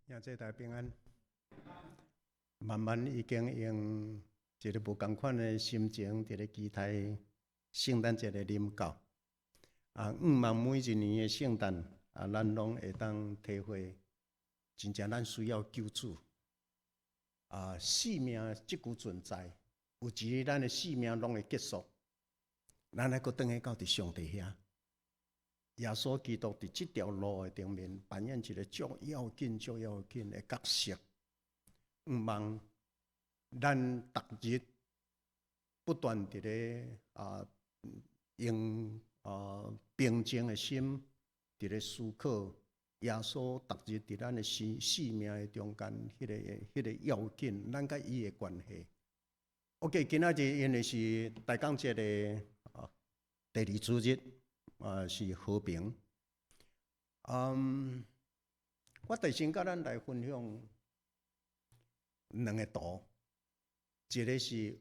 兄弟大平安，慢慢已经用一个无同款的心情，伫咧期待圣诞节的临到。希望每一年的圣诞，咱拢会当体会，真正咱需要救主。生命即句存在，有一日咱的生命拢会结束，咱还阁倒去到伫上帝遐。耶稣基督伫即条路的顶面扮演一个足要紧的角色。希望咱逐日不断伫咧用平静的心伫咧思考耶稣逐日伫咱的生命的中间迄个要紧，咱甲伊的关系。OK， 今仔日因为是大港节的第二主日。是和平。我第先甲咱来分享两个图，一个是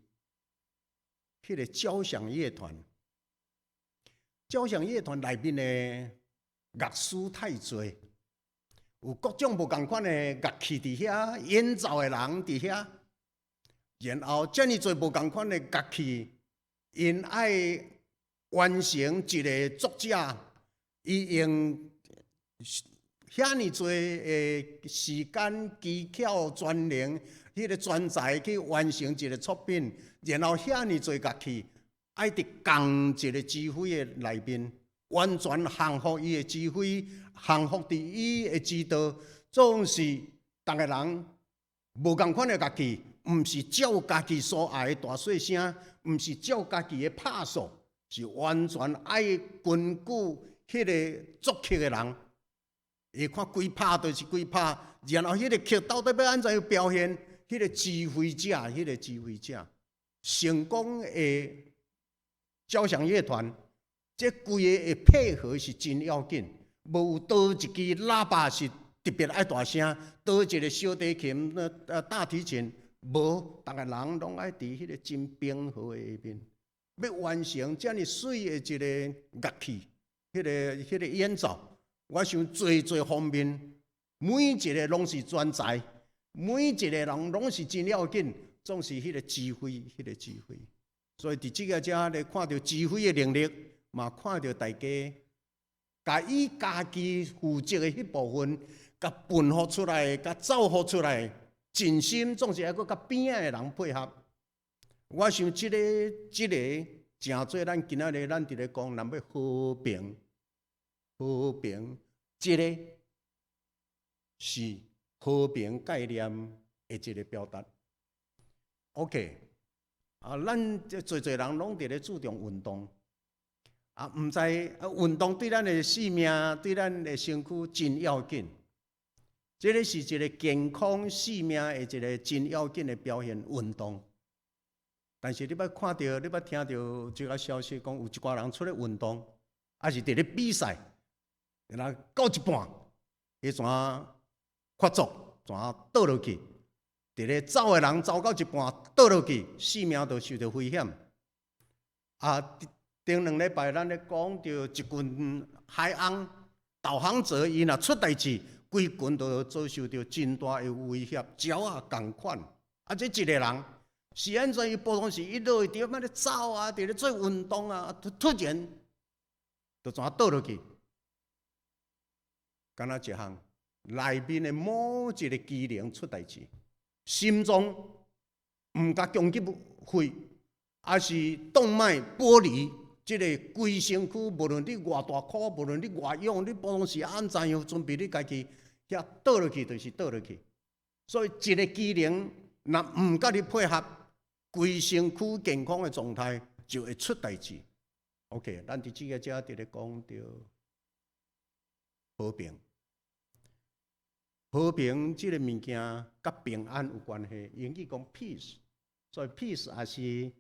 迄个交响乐团。交响乐团内面的乐师太多，有各种无同款的乐器伫遐，演奏的人伫遐，然后遮尔多无同款的乐器，因爱完成一个作者，伊用遐尼多的时间、技巧、专能、迄个专才去完成一个作品，然后遐尼多乐器，爱伫同一个指挥的内面，完全降服伊的指挥，降服伫伊的指导，总是逐个人无同款的乐器，毋是照家己所爱的大细声，毋是照家己的拍数。是完全爱根据迄个作曲的人，会看规拍就是规拍，然后迄个曲到底要安怎表现？迄个指挥者，成功的交响乐团，这规个的配合是真要紧。无有倒一支喇叭是特别爱大声，倒一个小提琴、大提琴，无，逐个人拢爱伫迄个真平和的下面。要完成这么水的一个乐器，迄个演奏，我想最方面，每一个拢是专才，每一个人拢是真要紧，总是迄个指挥。所以伫即个遮咧看到指挥的能力，嘛看到大家，甲伊家己负责的迄部分，甲分发出来，甲造福出来，尽心总是还阁甲边仔的人配合。我想即个诚做咱今仔日咱伫咧讲，咱要和平，即个是和平概念的一个表达。OK， 咱侪人拢伫咧注重运动，毋知运动对咱的生命、对咱的身躯真要紧。即个是一个健康生命的一个真要紧的表现，运动。但是你捌看到、你捌听到这个消息，讲有一寡人出来运动，还是伫咧比赛，然后到一半，迄阵发作，怎倒落去，伫咧走的人走到一半倒落去，性命就受到危险。顶两礼拜咱咧讲到一群海翁导航者，伊若出代志，规群都遭受到真大的威胁，鸟啊共款。这一个人。是安怎？伊普通是一落去，伫咧走伫咧做运动突然就怎倒落去，敢若一项内面的某一个机能出代志，心脏毋甲供给肺，还是动脉剥离，即个规身躯，无论你偌大块，无论你偌勇，你普通是安怎样准备你家己遐倒落去，就是倒落去。所以一个机能若毋甲你配合。规身躯健康的状态就会出代志。OK， 咱伫即个遮伫咧讲到和平，和平即个物件甲平安有关系，英语讲 peace， 所以 peace 也是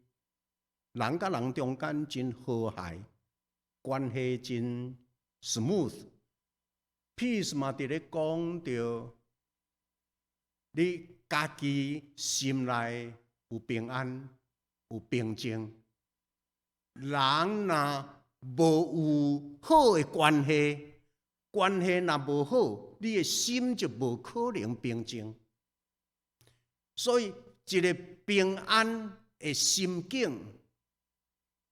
人甲人中间真和谐，关系真 smooth。peace 嘛伫咧讲到你家己心内。有平安，有平静。人若无有好的关系，关系若无好，你的心就无可能平静。所以，一个平安的心境，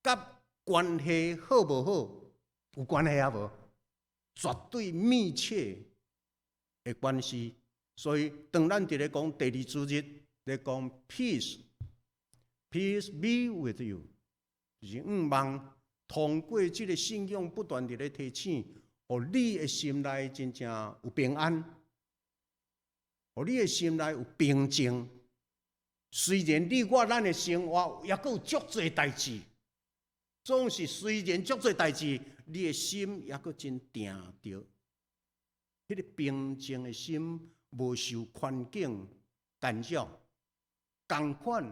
甲关系好无好有关系啊无？绝对密切的关系。所以，当咱伫咧讲第二主日，咧讲 peace be with you， 就是望通过这个信仰不断地咧提醒，互你的心内真正有平安，互你的心内有平静。虽然你我咱的生活也阁有足多代志，总是虽然足多代志，你的心也阁真定着。迄个平静的心，无受环境干扰。同款，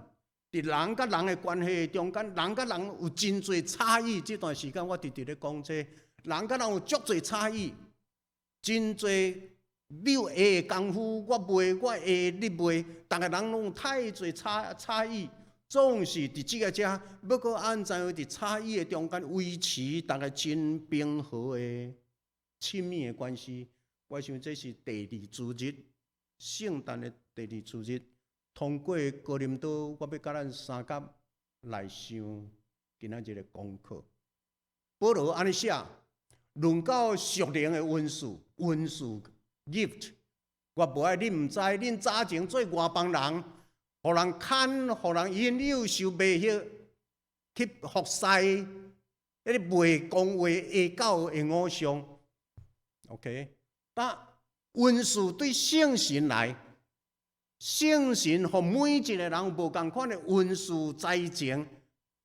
伫人甲人的关系中间，人甲人有真侪差异。这段时间我直直咧讲这，人甲人有足侪差异，真侪你有会的功夫，我袂，我会你袂，逐个人拢有太侪差异。总是伫即个遮，要阁按怎样伫差异的中间维持逐个真平和的亲密的关系。我想这是第二主日，圣诞的第二主日，通过哥林多，我要甲咱三甲来想今仔日的功课。保罗安尼写，论到属灵的温数 gift， 我无爱恁毋知，恁早前做外邦人，互人牵，互人引诱，受卖血，去服侍，迄个卖讲话下狗的偶像 ，OK。但温数对圣神来，圣神互每一个人无共款的温数在前，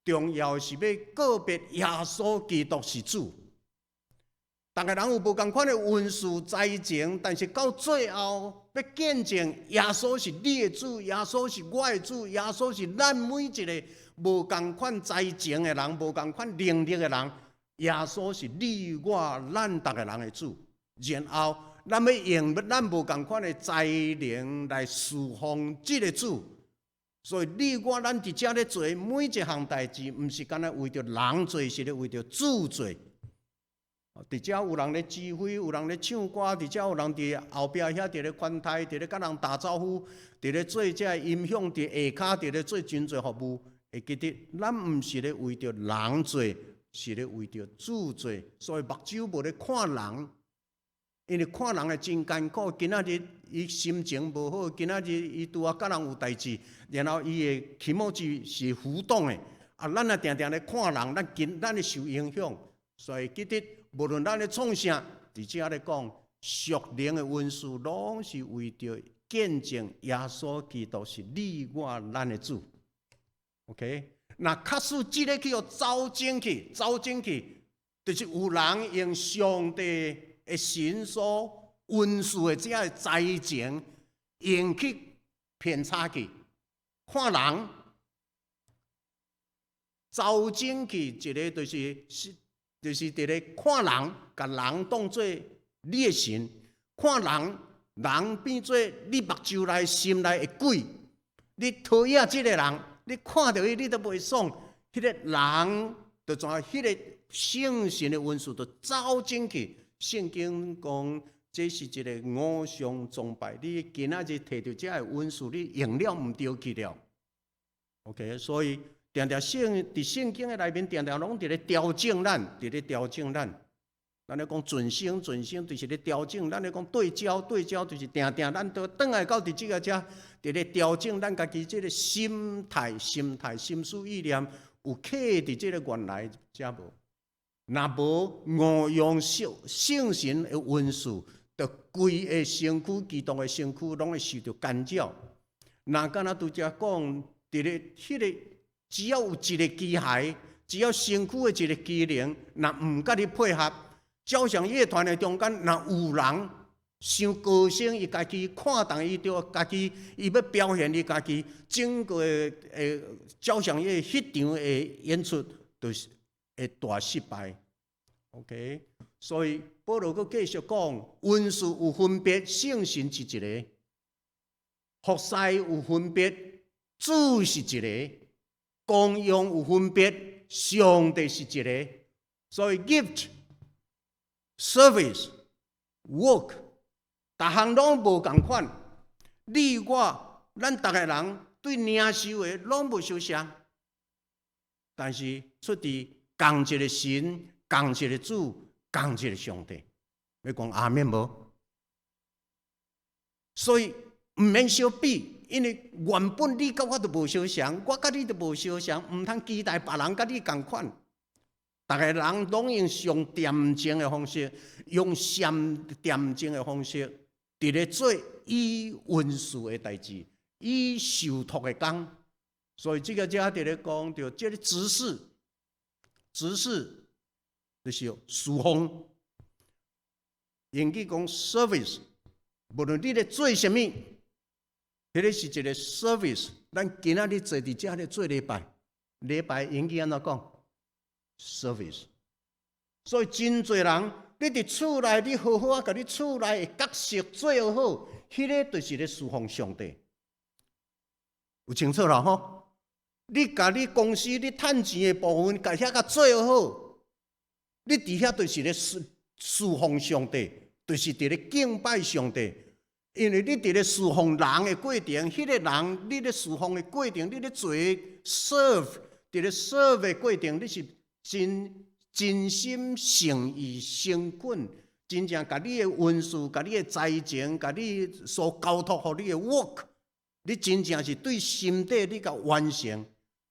重要是要告别耶稣基督是主。逐个人有无共款的温数在前，但是到最后要见证耶稣是你的主，耶稣是我的主，耶稣是咱每一个无共款在前的人，无共款能力的人，耶稣是你我咱逐个人的主。然后，咱要用咱无共款的才能来侍奉这个主。所以，你我咱伫遮咧做每一项代志，毋是干那为着人做，是咧为着主做。伫遮有人咧指挥，有人咧唱歌，伫遮有人伫后壁遐伫咧款台，伫咧甲人打招呼，伫咧做遮音响，伫下骹伫咧做真侪服务。会记得，咱毋是咧为着人做，是咧为着主做。所以目睭无咧看人。因为看人会真艰苦，今仔日伊心情无好，今仔日伊拄啊甲人有代志，然后伊的起毛是浮动的，咱也定定咧看人，咱会受影响。所以记得，无论咱咧创啥，伫遮咧讲，属灵的温数，拢是为着见证耶稣基督是你我咱的主。OK， 那确实即个叫走进去，就是有人用上帝的神所温数的这个才情，用去偏差去看人，走进去一个就是伫咧看人，甲人当作你的神，看人变做你目睭内心内的鬼，你讨厌这个人，你看到伊你都袂爽，迄个人就怎迄个圣神的温数就走进去。圣经讲，这是一个偶像崇拜。你今仔日摕到这个温数，你用了毋对去了。OK， 所以常常伫圣经的内面，常常拢伫咧调整咱，伫咧调整咱。咱咧讲准心，就是咧调整。咱咧讲对焦，就是定咱都倒来到伫即个遮，伫咧调整咱家己即个心态、心思意念有刻伫即个原来遮无。若无误用圣神的温数，就规个身躯、基督的身躯，拢会受到干扰。若敢若拄则讲，伫咧迄个，只要有一个机械，只要身躯的一个机能，若毋甲你配合，照常乐团的中间，若有人想高声，伊家己看重伊着家己，伊要表现伊家己，整个照常乐迄场的演出，就是会大失败。OK， 所以保罗佫继续讲，温数有分别，圣神是一个；服侍有分别，主是一个；功用有分别，上帝是一个。所以 gift、service work， 逐项拢无共款。你我咱逐个人对领受的拢无相像，但是出自同一个神、同一个主、同一个上帝。要讲阿免无？所以毋免相比，因为原本你甲我都无相像，我甲你都无相像，毋通期待别人甲你共款。逐个人拢用上恬静的方式，用上恬静的方式，伫咧做以温顺的代志，以受托的工。所以这个遮伫咧讲着，这个执事就是侍奉。英语讲 service， 无论你咧做啥物，迄个是一个 service。咱今仔日坐伫遮咧做礼拜，礼拜英语安怎讲 ？service。所以真侪人，你伫厝内，你好好啊，甲你厝内的角色做好，迄个就是咧侍奉上帝。有清楚啦吼？你甲你公司你趁钱的部分，甲遐甲做好，你伫遐就是咧侍奉上帝，就是伫咧敬拜上帝。因为你伫咧侍奉人的过程，迄个人你咧侍奉的过程，你咧做 serve， 伫咧 serve 的过程，你是真心诚意诚恳，真正甲你的文书、甲你的才情、甲你所交托互你的 work， 你真正是对心底你甲完成。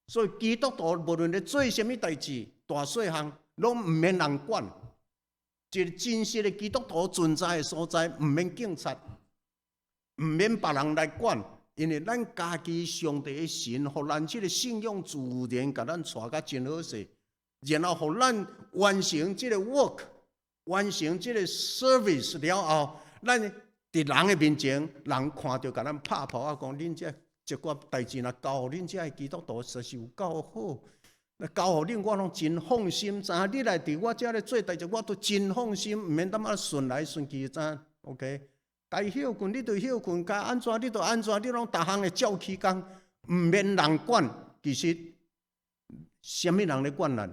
所以基督徒无论咧做啥物代志，大细项拢毋免人管。一个真实的基督徒存在的所在，毋免警察，毋免别人来管，因为咱家己上帝的神，互咱即个信仰自然甲咱带甲真好势，然后互咱完成即个 work， 完成即个 service 了后，咱伫人的面前，人看到甲咱拍扑啊，讲恁这一寡代志若交互恁遮的基督徒，实是有够好。交互恁，我拢真放心。知影你来伫我遮咧做代志，我都真放心，毋免当啊顺来顺去，知影 ？OK， 该休困你就休困，该安怎你就安怎，你拢逐项会照起工，毋免人管。其实，啥物人咧管咱？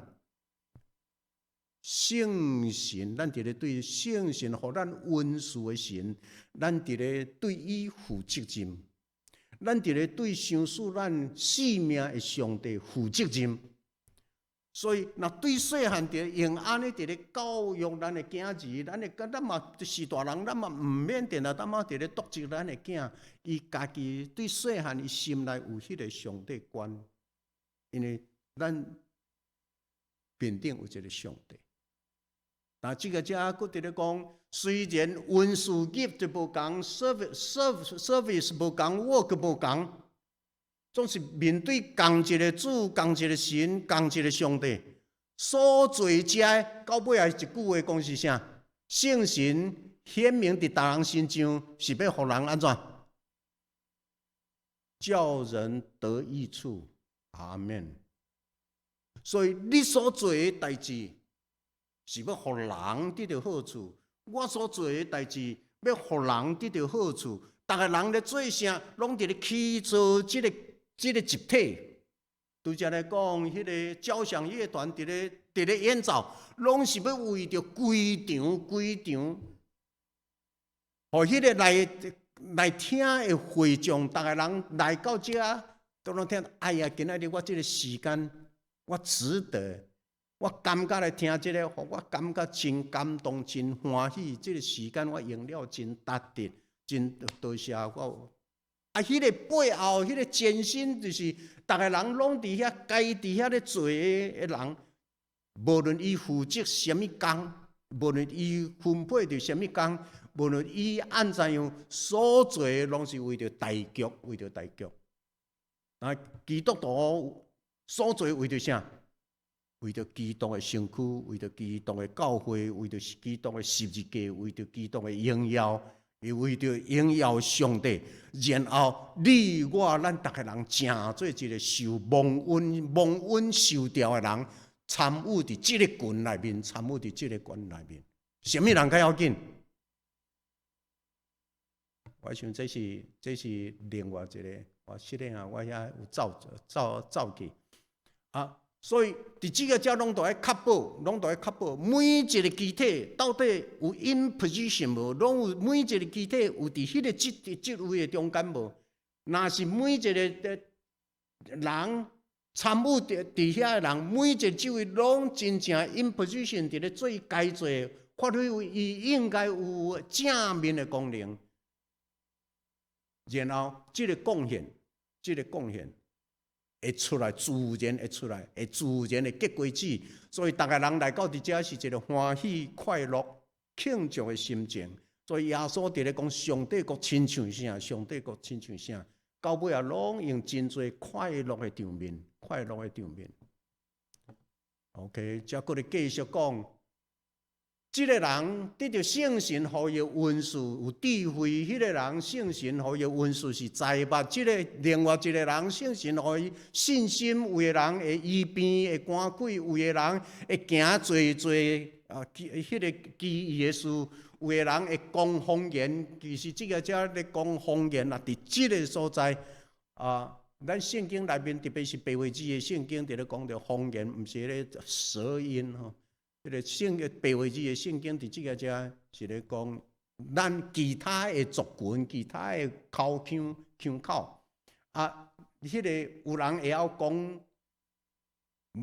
圣神，咱伫咧对圣神，互咱温顺的神，咱伫咧对伊负责任，咱伫咧对相属咱性命的上帝负责任。所以，若对细汉伫用安尼伫咧教育咱的囝儿，咱嘛是大人，咱嘛毋免定啊，咱嘛伫咧督责咱的囝，伊家己对细汉伊心内有迄个上帝观，因为咱面顶有一个上帝。那这个遮佫伫咧讲，虽然文事业就无共 ，service 无共 ，work 无共。总是面对同一个主、同一个神、同一个上帝，所做遮到尾也一句话讲是啥？圣神显明伫大人心上，是要互人安怎？叫人得益处。阿免。所以你所做的代志，是要互人得到好处；我所做的代志，要互人得到好处。逐个人咧做啥，拢伫咧起造这个集体，拄则来讲，迄个交响乐团伫咧演奏，拢是要为着规场，互迄个来听的会众，逐个人来到遮，都拢听。哎呀，今仔日我这个时间，我值得，我感觉来听这个，我感觉真感动，真欢喜。这个时间我用了真值得，真多谢我。迄个背后，迄个艰辛，就是逐个人拢伫遐，该伫遐咧做的人，无论伊负责啥物工，无论伊分配着啥物工，无论伊按怎样所做的，拢是为着大局，为着大局。啊，基督徒所做为着啥？为着基督的身躯，为着基督的教会，为着基督的十字架，为着基督的荣耀。伊为着荣耀上帝，然后你我咱逐个人成做一个受蒙恩受调的人，参与伫即个群内面，参与伫即个群内面。什么人较要紧？我想这是另外一个，我实在啊，我遐有走去啊。所以伫即个遮拢都爱确保，每一个机体到底有 in position 无，拢有每一个机体有伫迄个职位的中间无。若是每一个人参与伫遐的人，每一个职位拢真正 in position 伫咧做该做，发挥伊应该有正面的功能，然后即个贡献会出来，自然会出来，会自然的结果子。所以，逐个人来到伫遮是一个欢喜、快乐、庆祝的心情。所以，耶稣伫咧讲，上帝国亲像啥？上帝国亲像啥？到尾啊，拢用真侪快乐的场面，OK， 则搁咧继续讲。即个人得到圣神，互伊运势有智慧；迄个人圣神，互伊运势是财物。即个另外一个人圣神，互伊信心；有个人会医病、会赶鬼；有个人会行迄个奇异的事；有个人会讲方言。其实即个遮咧讲方言啊，伫即个所在咱圣经内面，特别是白话字的圣经，伫咧讲着方言，毋是咧舌音吼。迄个白话字的圣经，伫即个遮是咧讲咱其他的族群、其他的口口迄个有人会晓讲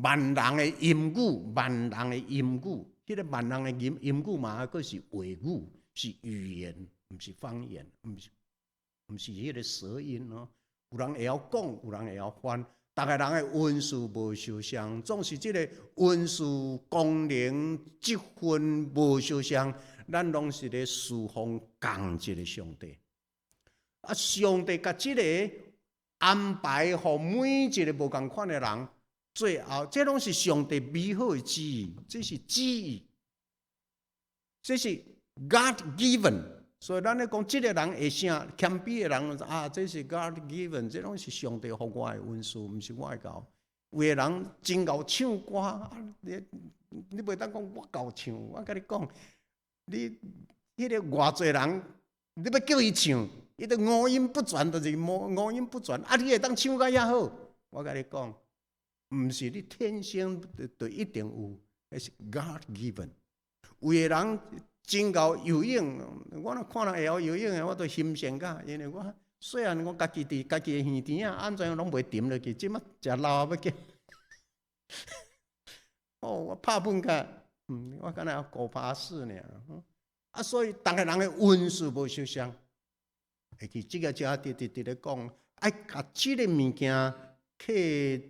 万人的音语，迄个万人的音语嘛，佫是话语，是语言，毋是方言，毋是迄个舌音哦。有人会晓讲，有人会晓翻。逐个人的运势无相像，总是即个运势功能积分无相像，咱拢是咧侍奉同一个上帝。上帝甲即个安排，互每一个无共款的人，最后这拢是上帝美好的旨意，这是旨意，这是 God given。所以咱咧讲，即个人会啥谦卑的人这是 God given， 这拢是上帝互我的运势，毋是我会搞。有个人真够唱歌，你袂当讲我够唱，我甲你讲，你迄个偌济人，你要叫伊唱，伊都五音不全，就是五音不全。你会当唱甲遐好，我甲你讲，毋是你天生就一定有，那是 God given。有个人真够游泳，我若看人会晓游泳的，我都欣赏甲，因为我虽然我家己伫家己的园田安怎样拢袂沉落去，即马食老要紧。我拍本甲，我敢若5拍4尔。所以逐个人的运势无相像，会去即个遮伫咧讲，爱甲即个物件客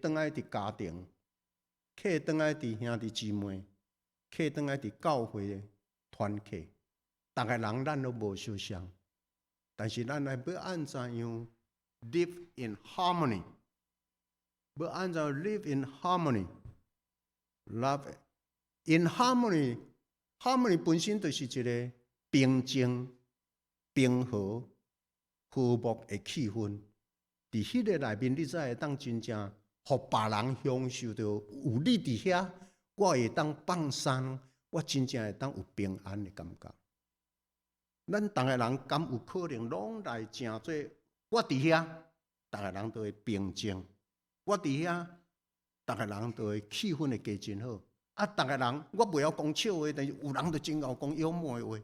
转来伫家庭，客转来伫兄弟姊妹，客转来伫教会。团契，逐个人咱都无相像，但是咱来要按怎样 live in harmony， 要按怎 live in harmony，love in harmony 本身就是一个平静、平和、和睦的气氛。伫迄个内面，你才会当真正，互别人享受到有你伫遐，我会当放松。我真正会当有平安的感觉。咱逐个人敢有可能拢来诚做？我伫遐，逐个人都会平静；我伫遐，逐个人都会气氛会加真好。逐个人我袂晓讲笑话，但是有人就真会讲幽默的话。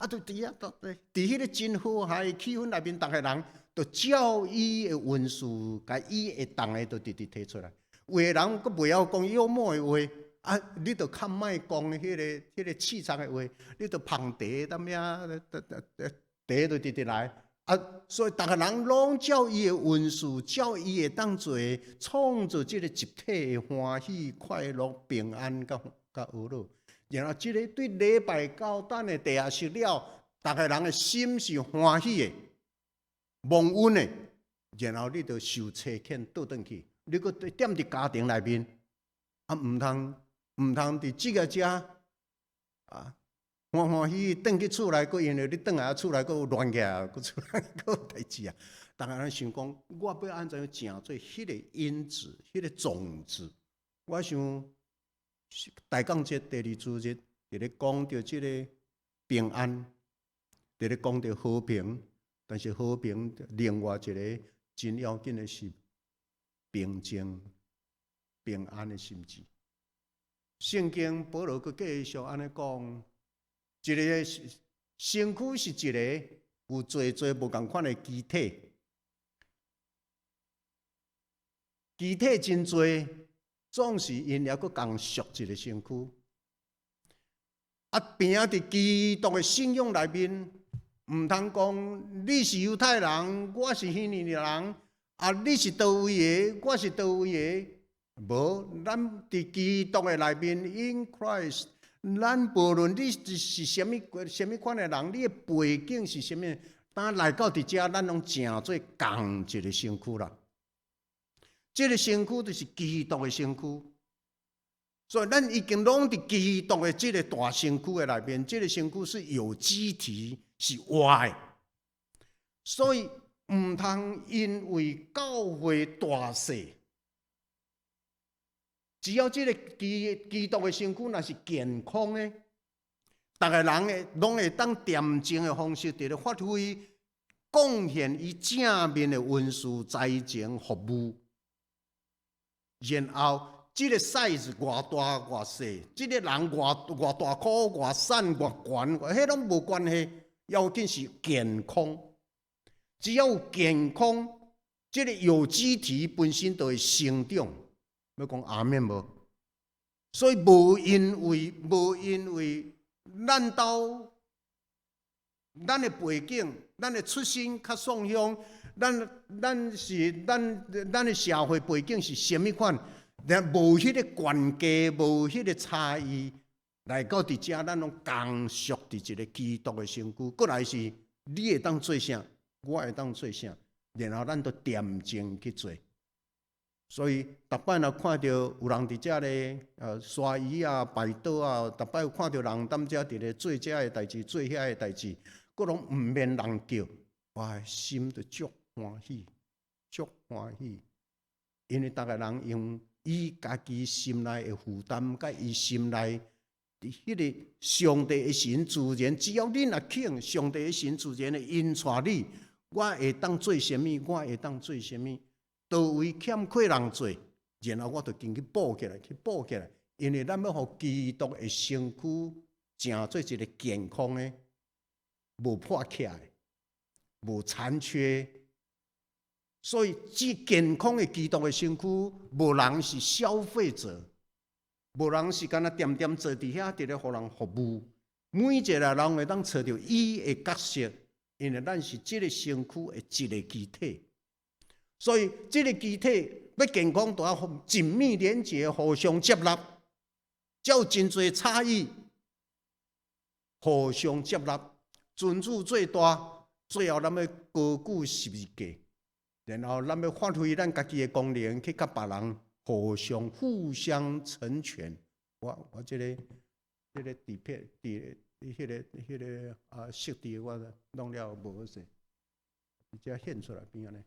就伫遐，伫迄个真好嗨的气氛内面，逐个人就照伊的运势，甲伊会当的，就直提出来。有个人佫袂晓讲幽默的话。你著较莫讲迄个气场的话，你著捧茶，踮遐茶就直来。所以逐个人拢照伊的运势，照伊会当做，创造即个集体的欢喜、快乐、平安甲和乐。然后即个对礼拜到等的地下室了，逐个人的心是欢喜的、蒙恩的。然后你著受差遣倒转去，你佫踮伫家庭内面，毋通伫即个遮欢欢喜喜转去厝内，佫因为你转来厝内佫有乱起来，佫厝内佫有代志啊！逐个人想讲，我要安怎样种做迄个因子、迄个种子？我想大港节第2主日，伫咧讲到即个平安，伫咧讲到和平，但是和平另外一个真要紧的是平静。平安的心志。圣经保罗佮继续安尼讲，一个身躯是一个有做无共款的机体，机体真多，总是因了佮共属一个身躯。啊，边仔伫基督的信仰内面，毋通讲你是犹太人，我是希利人，啊，你是倒位的，我是倒位的。无，咱伫基督的内面 ，in Christ， 咱无论你是虾米款的人，你的背景是虾米，当来到伫遮，咱拢正做共一个身躯啦。这个身躯就是基督的身躯，所以咱已经拢伫基督的这个大身躯的内面，这个身躯是有肢体，是活的，所以毋通因为教会大小。只要这个基督的身躯若是健康的，逐个人拢会当恬静的方式，伫咧发挥贡献伊正面的温书才情服务，然后这个 size 偌大偌细，这个人偌大颗偌瘦偌悬，迄拢无关系，要紧是健康。只要有健康，这个有机体本身就会成长。要讲阿免无，所以无因为咱兜咱的背景、咱的出身较创乡，咱的社会背景是虾米款？无迄个关系，无迄个差异，来到伫遮，咱拢共属伫一个基督的身躯。过来是你会当做啥，我会当做啥，然后咱都恬静去做。所以，逐摆若看到有人伫遮咧，刷鱼啊、摆倒啊，逐摆有看到人踮遮伫咧做遮个代志、做遐个代志，佫拢毋免人叫，我心就足欢喜，足欢喜。因为逐个人用伊家己心内的负担，甲伊心内迄个上帝的神自然，只要你若肯，上帝的神自然会引带你，我会当做啥物，我会当做啥物。倒位欠缺人做，然后我就经去补起来，因为咱要互基督的身躯成做一个健康的、无破起来、无残缺，所以这健康的基督的身躯，无人是消费者，无人是干那点点坐伫遐，伫咧互人服务。每一个人会当找到伊的角色，因为咱是这个身躯的一个机体。所以，这个机体要健康，就要紧密连结，互相接纳，才有真侪差异，互相接纳，尊主最大，最后咱要高举十字架，然后咱要发挥咱家己的功能，去甲别人互相成全。我这个底片，迄个色地，我弄了无好势，直接显出来边安尼。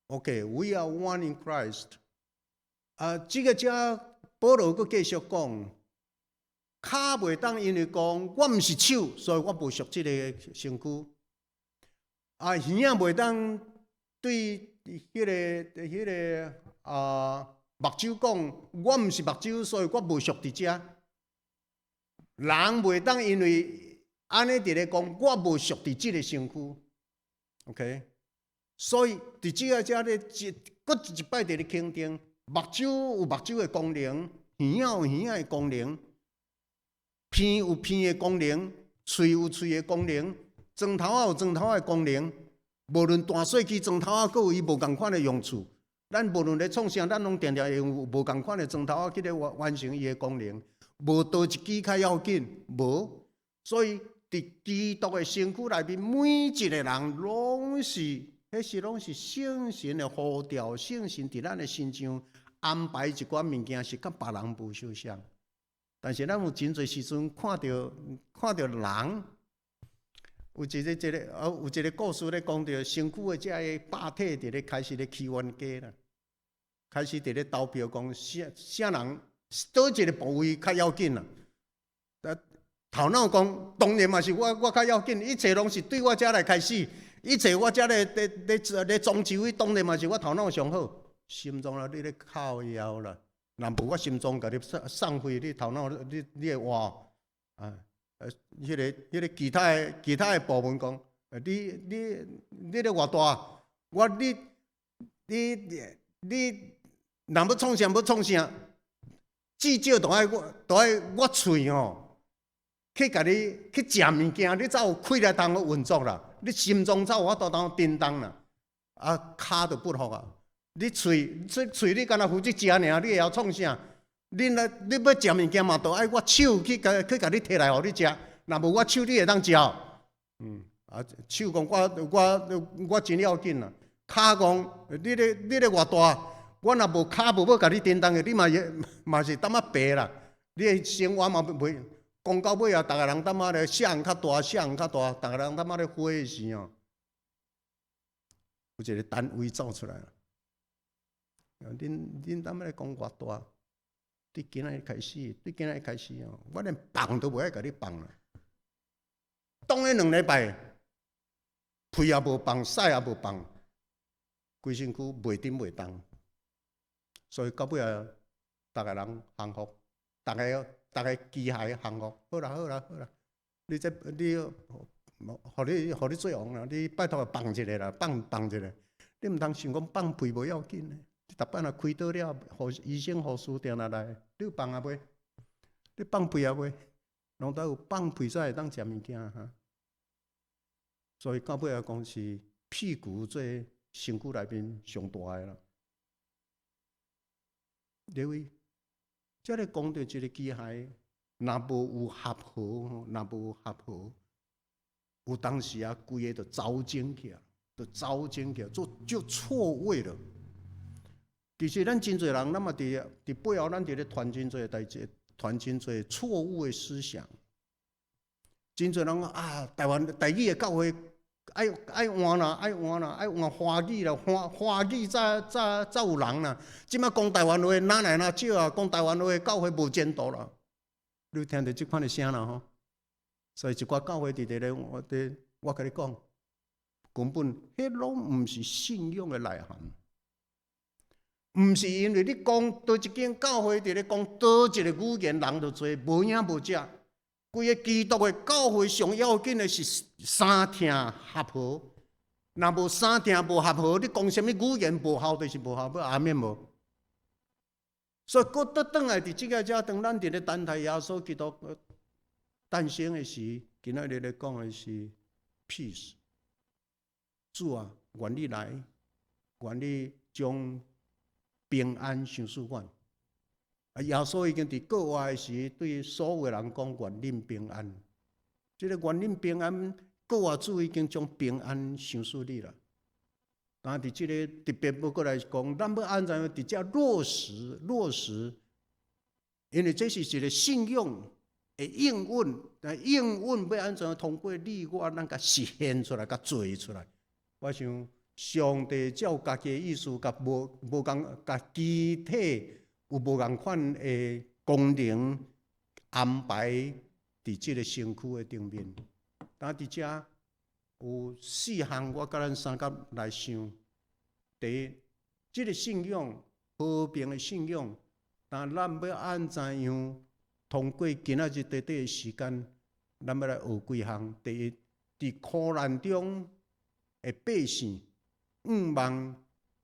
OK，we are one in Christ。这个遮保罗佫继续讲，骹袂当因为讲我毋是手，所以我无属这个身躯。耳仔袂当对迄个目睭讲，我毋是目睭，所以我无属伫遮。人袂当因为安尼伫咧讲，我无属伫这个身躯。OK。所以，伫即个遮咧，佫一摆伫咧肯定，目睭有目睭的功能，耳仔有耳仔的功能，鼻有鼻的功能，喙有喙的功能，庄头仔有庄头仔的功能。无论大细期庄头仔，佫有伊无共款的用处。咱无论咧创啥，咱拢定定用无共款的庄头仔去咧完成伊的功能。无倒一支较要紧，无。所以，伫基督的身躯内面，每一个人拢是。迄拢是圣神的呼召，圣神伫咱的身上安排一寡物件，是甲别人无相像。但是咱有真侪时阵看到人，有一个故事咧讲到身躯的这个霸体伫咧开始咧起冤家啦，开始伫咧投票讲啥人倒一个部位较要紧啦。头脑讲当然嘛是我较要紧，一切拢是对我遮来开始。一切我遮咧总指挥，当然嘛是我头脑上好。心中啦，你咧靠腰啦。若无我心中甲你送开，你头脑你会活啊？迄个其他的部门讲，你咧偌大，你若要创啥，至少都爱我喙吼，去甲你去食物件，你才有气力通去运作啦。你心中才有法度通叮当啦，啊，骹就不好啊。你喙你敢若负责食尔，你会晓创啥？你要食物件嘛，都爱我手去甲你摕来，互你食。若无我手，你会当食？手讲我真要紧啦。骹讲你咧偌大，我若无骹无要甲你叮当的，你嘛是淡仔白啦。你的生活嘛袂讲到尾啊，逐个人淡仔咧啥人较大，逐个人淡仔咧火的时哦，有一个单位走出来了。恁淡仔咧讲偌大，对今仔日开始哦，我连放都袂爱甲你放啦。当迄2礼拜，屁也无放，屎也无放，规身躯袂顶袂动，所以到尾啊，逐个人降服，逐个机械降服。好啦，互你做王啦，你拜托放一个啦，放一个。你毋通想讲放屁无要紧呢？你逐摆若开刀了，互医生、护士定下来，你有放啊袂？你放屁啊袂？拢都有放屁才会当食物件哈。所以到尾啊，讲是屁股做身躯内面上大个啦。因为这个讲到一个机械，若无有合合，有当时啊，规个就走精起来，就错位了。其实咱真侪人，咱嘛伫背后，咱伫咧传真侪代志，传真侪错误的思想。真侪人讲啊，台语的教会爱换啦，爱换华语啦，华语才有人啦。即摆讲台湾话哪来哪少啊？讲台湾话教会无前途啦。你有听到即款的声啦吼？所以一寡教会伫咧，我甲你讲，根本迄拢毋是信仰的内涵。毋是因为你讲倒一间教会伫咧讲倒一个语言，人就多，无影无只。规个基督的教会上要紧的是三听合合。若无三听无合合，你讲什么语言无效，就是无效。要阿免无？所以，搁倒转来伫即个遮，当咱伫咧等待耶稣基督诞生的时，今仔日咧讲的是 peace。主啊，愿你来，愿你将平安赏赐阮。耶稣已经伫国外的时，对所有人讲：愿恁平安。这个愿恁平安，国外主已经将平安赏赐你啦。但伫这个特别要过来讲，咱要安怎样伫遮落实？因为这是一个信仰的应允，但应允要安怎样通过你我咱甲实现出来，甲做出来。我想上帝照家己的意思，甲无共甲机体有无共款的功能安排伫即个身躯的顶面。但伫遮有4项，我甲咱三甲来想。第一，即个信仰和平的信仰，但咱要安怎样通过今仔日短短的时间，咱要来学几项。第一，伫苦难中的百姓，5万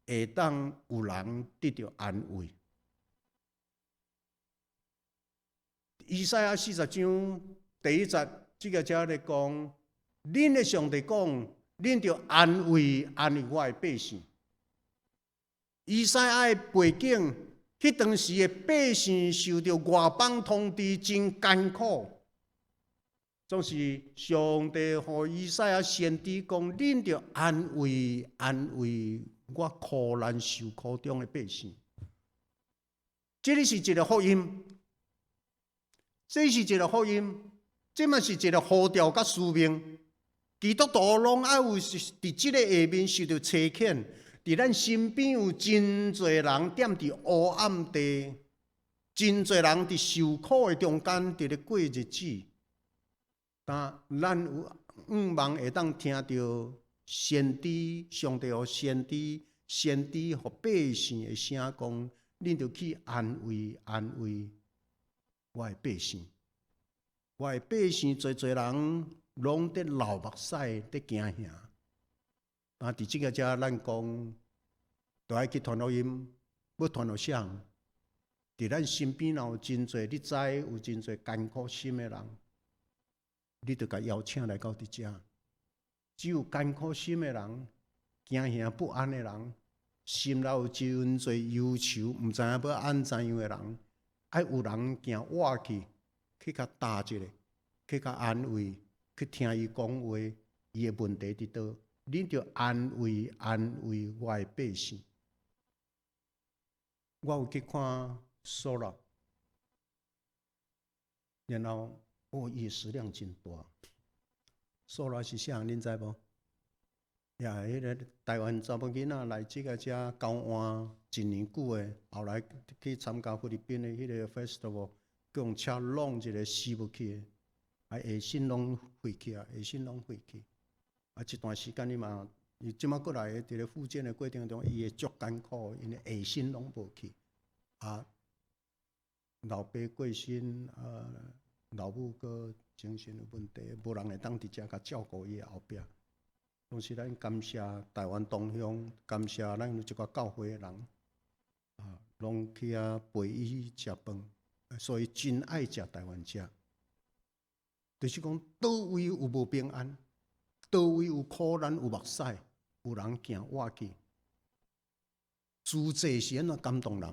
会当有人得到安慰。以赛亚40章第1节，即个遮咧讲，恁的上帝讲，恁着安慰我的百姓。以赛亚的背景，迄当时的百姓受到外邦统治，真艰苦。总是上帝互以赛亚先知讲，恁着安慰我苦难受苦中的百姓。这是一个福音，这嘛是一个呼召甲使命。基督徒拢爱有伫即个下面受到差遣，伫咱身边有真侪人踮伫黑暗地，真侪人伫受苦的中间伫咧过日子。但咱有5万会当听到先知，上帝互先知先知互百姓的声讲，恁着去安慰安慰我的百姓。我的百姓侪侪人拢伫流目屎，伫惊吓。啊！伫即个遮，咱讲，都爱去传福音，要传互啥？伫咱身边有真侪，你知有真侪艰苦心的人，你着甲邀请来到伫遮。只有艰苦心的人、惊吓不安的人、心内有真侪忧愁，毋知影要安怎样的人，爱有人行活去甲搭一下，去甲安慰，去听伊讲话，伊的问题伫倒。恁着安慰安慰我的百姓。我有去看索拉，然后伊的食量真大。索拉是啥人？恁知无？呀，迄个台湾查某囡仔来即个遮交换1年久的，后来去参加菲律宾的迄个 festival， 用车弄一个死不去的，下身拢废去啊，下身拢废去。啊，一段时间伊即马过来伫咧复健的过程中，伊会足艰苦，因为下身拢无去。啊，老爸过身，老母个精神有问题，无人会当伫遮甲照顾伊后壁。同时，咱感谢台湾同乡，感谢咱有一个教会的人，拢去陪伊食饭，所以真爱食台湾食。就是讲，倒位有无平安？倒位有苦难、有目屎，有人行活去，主祭是安怎感动人？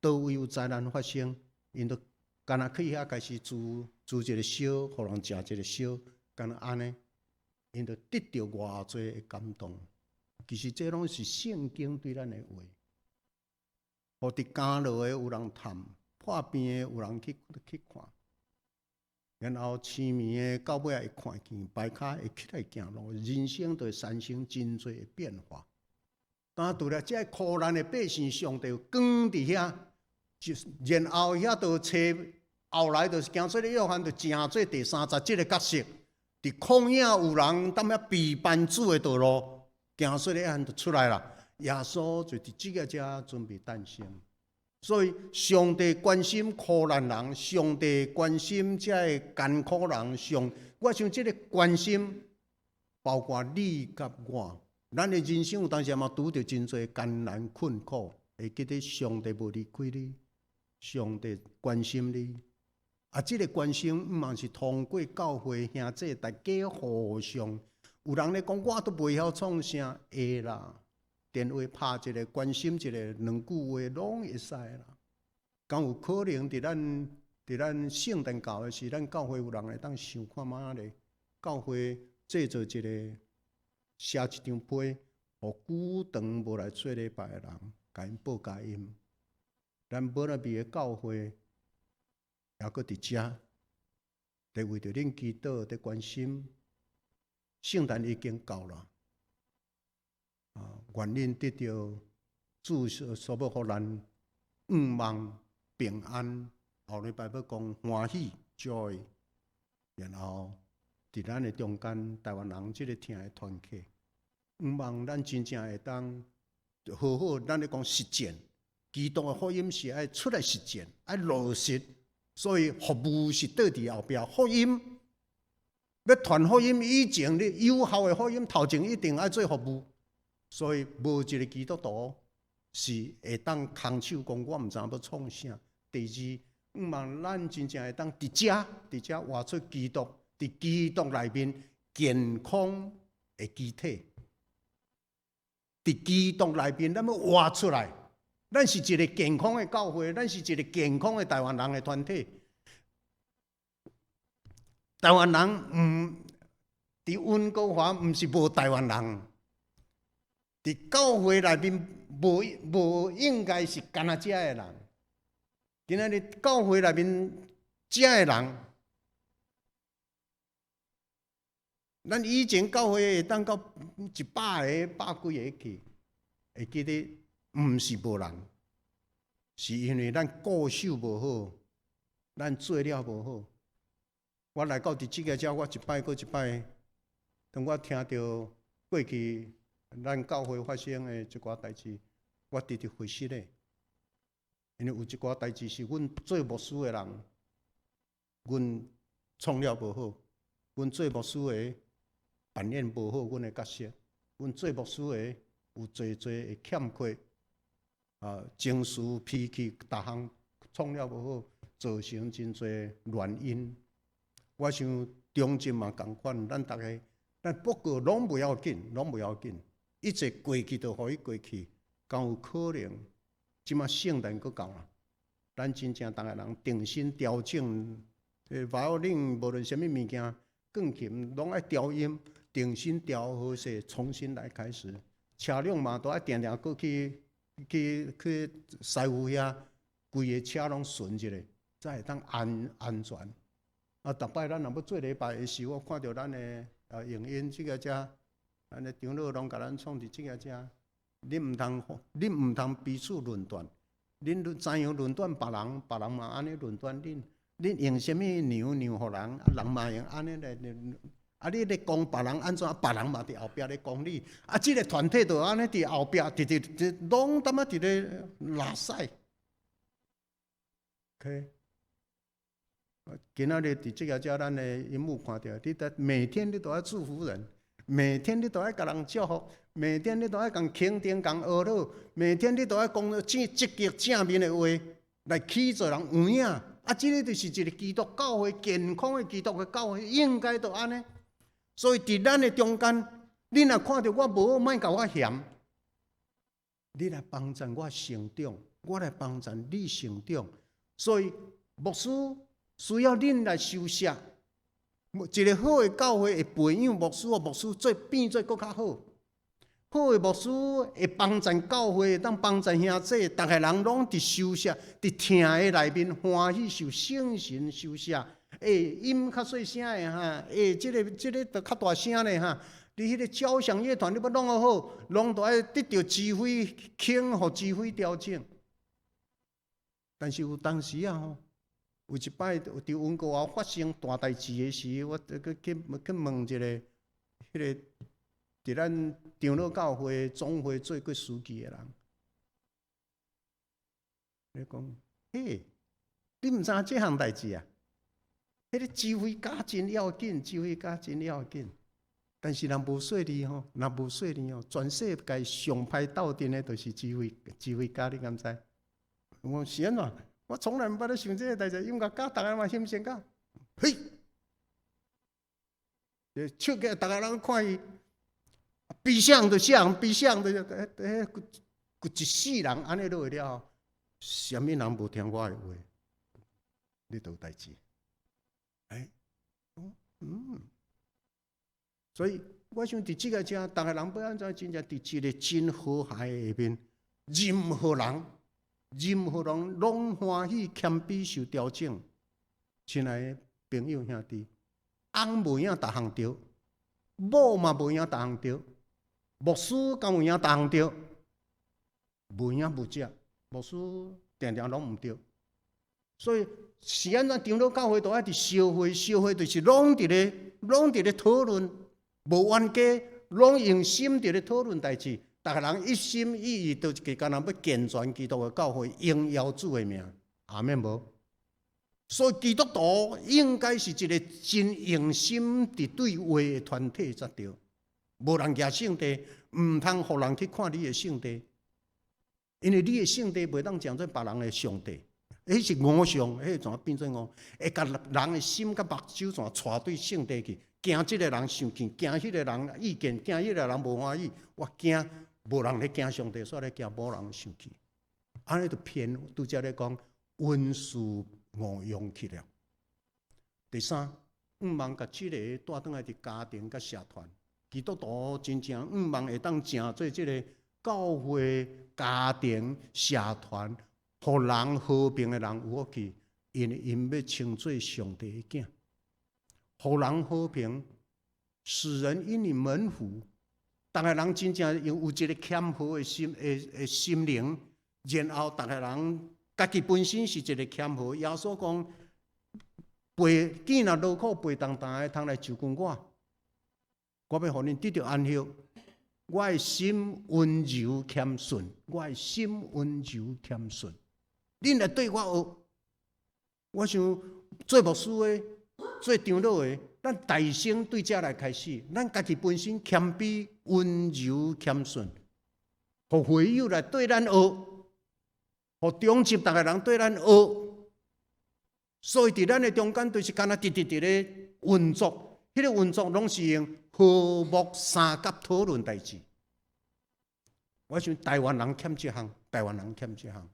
倒位有灾难发生，因都干那去遐开始煮一个烧，互人食一个烧，干那安尼，因就得到偌济的感动。其实这拢是圣经对咱的话。互伫家落的有人探，破病的有人去看。然后痴迷的到尾会看见，摆骹会起来行路，人生就会产生真侪的变化。当除了这苦难的百姓，上帝光伫遐，然后遐就找后来就是行出的约翰，就正做第37个角色。伫旷野有人踮遐避班主的道路，行出的约翰就出来了。耶稣就伫即个遮准备诞生。所以，上帝关心苦难人，上帝关心这个艰苦人。我想这个关心包括你甲我。咱的人生有当时嘛拄着真侪艰难困苦，会记得上帝无离开你，上帝关心你。这个关心毋嘛是通过教会兄弟大家互相。有人咧讲，我都袂晓创啥，会啦。电话拍一个，关心一个，两句话拢会使啦。敢有可能伫咱圣诞教的时，咱教会有人会当想看嘛咧？教会制作一个写一张批，互久长无来做礼拜的人，甲因报佳音。咱无那边的教会，也搁伫遮，伫为着恁祈祷，伫关心。圣诞已经到了。愿恁得到主所要互咱愿望平安，后礼拜要讲欢喜 joy， 然后伫咱的中间，台湾人即个听的团契，愿望咱真正会当好好，咱咧讲实践，基督的福音是爱出来实践，爱落实，所以服务是倒伫后壁，福音要传福音以前，你有效的福音头前一定爱做服务。所以无一个基督徒是会当空手讲，我毋知影要创啥。第二，毋望咱真正会当伫遮活出基督，伫基督内面健康的机体，伫基督内面咱要活出来。咱是一个健康的教会，咱是一个健康的台湾人的团体。台湾人伫温哥华毋是无台湾人。伫教会内面无应该是干那遮的人，今仔日教会内面遮的人，咱以前教会会当到100个、100几个去，会记得毋是无人，是因为咱固守无好，咱做了无好。我来到伫即个遮，我一摆过一摆，当我听到过去。咱教会发生的一寡代志，我直直回息嘞。因为有一寡代志是阮做牧师的人，阮创了无好，阮做牧师的扮演无好阮的角色，阮做牧师的有侪会欠缺情绪、脾气，逐项创了无好，造成真侪乱因。我想中正嘛共款，咱大家，但不过拢不要紧，拢不要紧，一切过去就互伊过去，敢有可能？即马圣诞阁到啦，咱真正逐个人定心调整，violin无论什么物件，钢琴拢爱调音，定心调好势，重新来开始。车辆嘛都爱定定过去师傅遐，规个车拢顺一下，才会当安全。逐摆咱若要做礼拜的时候，我看到咱的影音即个只，咱的长老拢甲咱创伫即个只。恁毋通彼此论断，恁怎样论断别人，别人嘛安尼论断恁。恁用什么让互人，人嘛用安尼来。你咧讲别人安怎，别人嘛伫后壁咧讲你。即个团体就安尼伫后壁，直拢淡仔伫咧拉屎。OK， 今仔日伫即个只咱的荧幕看到，你每天你都要祝福人。每天你都要甲人祝福，每天你都要共肯定、共学乐，每天你都要讲积极正面的话来启造人有影。这个就是一个基督教会健康的基督的教会，应该都安尼。所以伫咱的中间，你若看到我无好，莫甲我嫌，你来帮助我成长，我来帮助你成长。所以牧师需要恁来修饰。一个好的教会会培养牧师，牧师变做更较好。好的牧师会帮助教会，当帮助兄弟，逐个人拢伫修饰、伫听的内面欢喜受圣神修饰。音较细声的哈，即个就较大声的哈。你迄个交响乐团，你要弄好，拢都爱得到指挥倾，互指挥调整。但是有当时啊吼。有一摆伫温哥华发生大代志的时候，我去问一个，迄个伫咱长老教会总会做过书记的人，你讲，嘿，你毋知影这项代志啊？迄个指挥家真要紧，指挥家真要紧。但是人无细腻吼，若无细腻哦，全世界上歹斗阵的，就是指挥家，你敢知？我是安怎？我从来毋捌咧想这个代志，音乐家逐个嘛欣赏噶，嘿，唱个逐个人看伊，悲伤就伤，悲伤就一世人安尼落了，啥物人无听我的话？你都有代志，所以我想伫即个遮，逐个人要安怎真正伫一个真和谐的下面，任何人拢欢喜谦卑受调整。亲爱的朋友兄弟，翁无影逐项对，某嘛无影逐项对，牧师敢有影逐项对？无影无只，牧师定定拢毋对。所以是安怎长老教会都爱伫烧会，烧会就是拢伫咧讨论，无冤家，拢用心伫咧讨论代志。逐个人一心一意，都是干那要健全基督的教会，荣耀主的名。阿免无？所以基督徒应该是一个真用心伫对话的团体才对。无人举圣地，毋通互人去看你的圣地，因为你的圣地袂当讲做别人的上帝。迄是偶像，迄怎变做偶？会甲人的心甲目睭怎带对圣地去？惊即个人生气，惊迄个人意见，惊迄个人无欢喜。我惊。无人咧惊上帝，所以咧惊某人生气，安尼就偏拄则咧讲温书误用去了。第三，毋茫甲即个带转来伫家庭甲社团，基督徒真正毋茫会当正做即个教会、家庭、社团，互人和平的人有福气，因为因要称做上帝的囝，互人和平，使人因你门户。逐个人真正有一个谦和的心灵，然后逐个人家己本身是一个谦和。耶稣讲，囝若劳苦背重担的，通来就近我，我要互恁得到安息。我的心温柔谦顺，我的心温柔谦顺。恁来对我学，我想做牧师的、做长老的，咱大声对遮来开始，咱家己本身谦卑、温柔、谦顺，互会友来对咱学，互中集逐个人对咱学。所以伫咱的中间，就是敢若直咧运作，迄个运作拢是用和睦三甲讨论代志。我想台湾人欠这项，台湾人欠这项。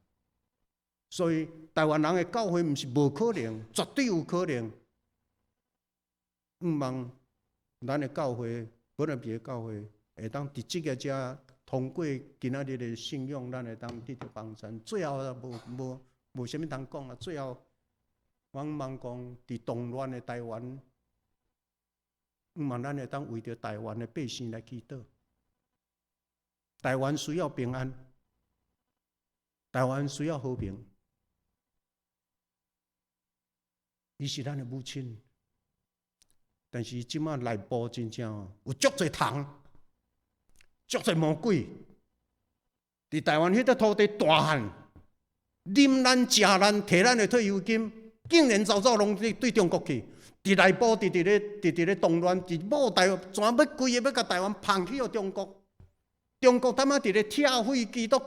所以台湾人的教会毋是无可能，绝对有可能。毋望咱的教会，本来别的教会，会当伫即个遮通过今仔日的信仰，咱会当得到帮助。最后无啥物通讲啊。最后，我望讲伫动乱的台湾，毋望咱会当为着台湾的百姓来祈祷。台湾需要平安，台湾需要和平。伊是咱的母亲，但是即马内部真正有足侪虫，足侪魔鬼。伫台湾迄块土地大汉，啉咱、食咱、摕咱的退休金，竟然早拢对中国去。伫内部直咧动乱，伫某台全要规个要甲台湾放去互中国。中国他妈伫咧拆毁基督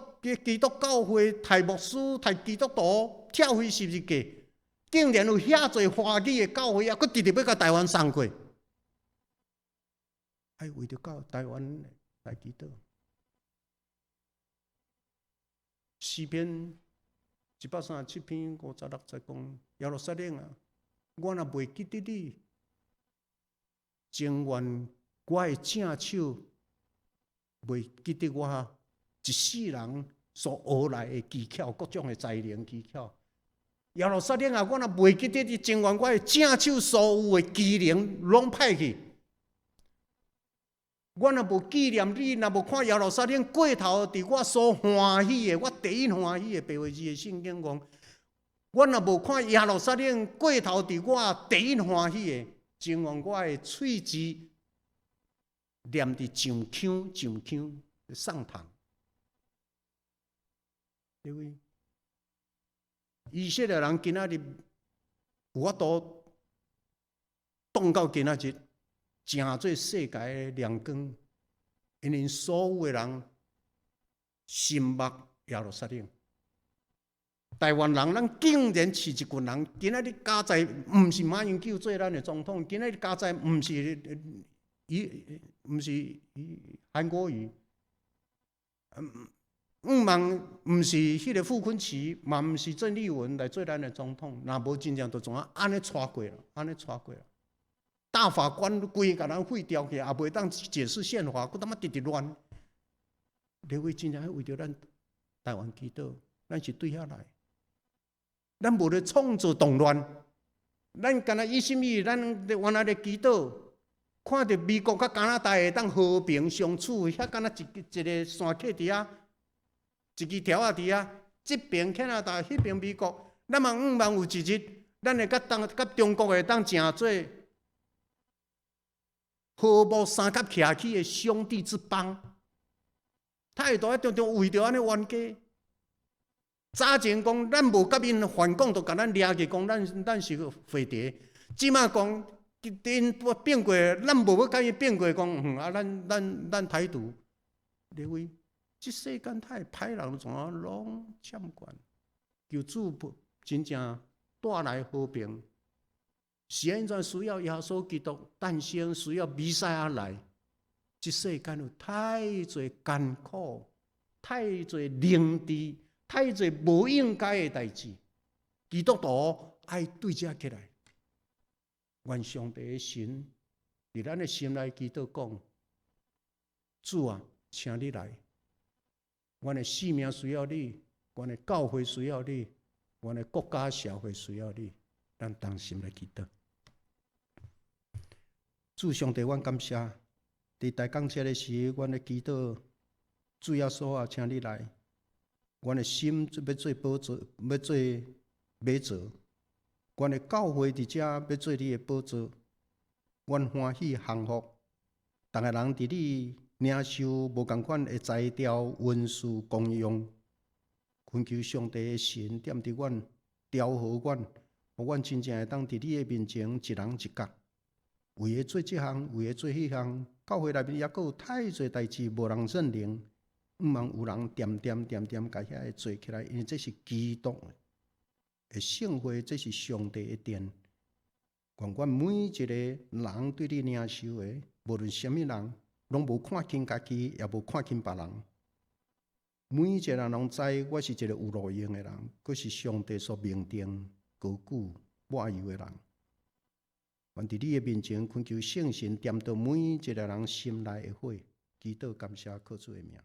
教会，杀牧师、杀基督徒，拆毁十字架。竟然有遐侪华语的教会，还佫直直要甲台湾送过，爱为着到台湾来祈祷。诗篇137篇56节讲：耶路撒冷啊，我若袂记得你，情愿我的正手袂记得我一世人所学来的技巧，各种的才能技巧。耶路撒冷啊，我若袂记得你，情愿我的正手所有的技能拢歹去。我若无纪念你，若无看耶路撒冷过头，伫我所欢喜的，我第一欢喜的白话字的圣经讲，我若无看耶路撒冷过头，伫我第一欢喜的，情愿我的喙齿念伫上腔上膛，因为以色列人今仔日有法度挡到今仔日，成做世界的亮光，因为所有的人心目耶路撒冷。台湾人，咱竟然饲一群人，今仔日加在毋是马英九做咱的总统，今仔日加在毋是韩国瑜，毋是迄个傅昆萁，嘛毋是郑丽文来做咱的总统，若无真正就怎啊安尼带过了，安尼带过了。大法官规个人废掉去，也袂当解释宪法，佫他妈直直乱。你为真正为着咱台湾祈祷，咱是对遐来，咱无咧创造动乱，咱干那一心一意，咱原来咧祈祷，看到美国甲加拿大会当和平相处，遐干那一个山客伫遐。一支条仔伫遐，这边加拿大，迄边美国，咱嘛毋望有一日，咱会甲中国会当成做和睦三甲徛起的兄弟之邦。态度常常为着安尼冤家。早前讲咱无甲因反共，就甲咱掠去讲咱是匪谍。即马讲因变过，咱无要甲伊变过讲，咱台独，认为。这世间太歹人，怎啊拢欠管？求主真正带来和平。现在需要耶稣基督诞生，需要弥赛亚来。这世间有太多艰苦，太多凌迟，太多无应该的代志。基督徒爱对遮起来，愿上帝的神伫咱的心内祈祷讲：主啊，请你来。阮的性命需要你，阮的教会需要你，阮的国家社会需要你，咱同心来祈祷。主上帝，阮感谢，伫大港车的时，阮的祈祷，主耶稣啊，请你来，阮的心要做宝座，要做马座，阮的教会伫遮要做你的宝座，阮欢喜幸福，逐个人伫你领受无共款的材料、文字、功用，恳求上帝的神踮伫阮，调和阮，互阮真正会当伫你的面前一人一角，为了做这项，为了做迄项，教会内面也阁有太侪代志无人认领，毋茫有人点甲遐个做起来，因为这是基督的圣会，这是上帝的殿。愿阮每一个人对你领受的，无论什么人，拢无看轻家己，也无看轻别人。每一个人拢知，我是一个有路用的人，佫是上帝所命定、高举、抹油的人。愿伫你的面前，恳求圣神点到每一个人心内的火，祈祷感谢靠主的名。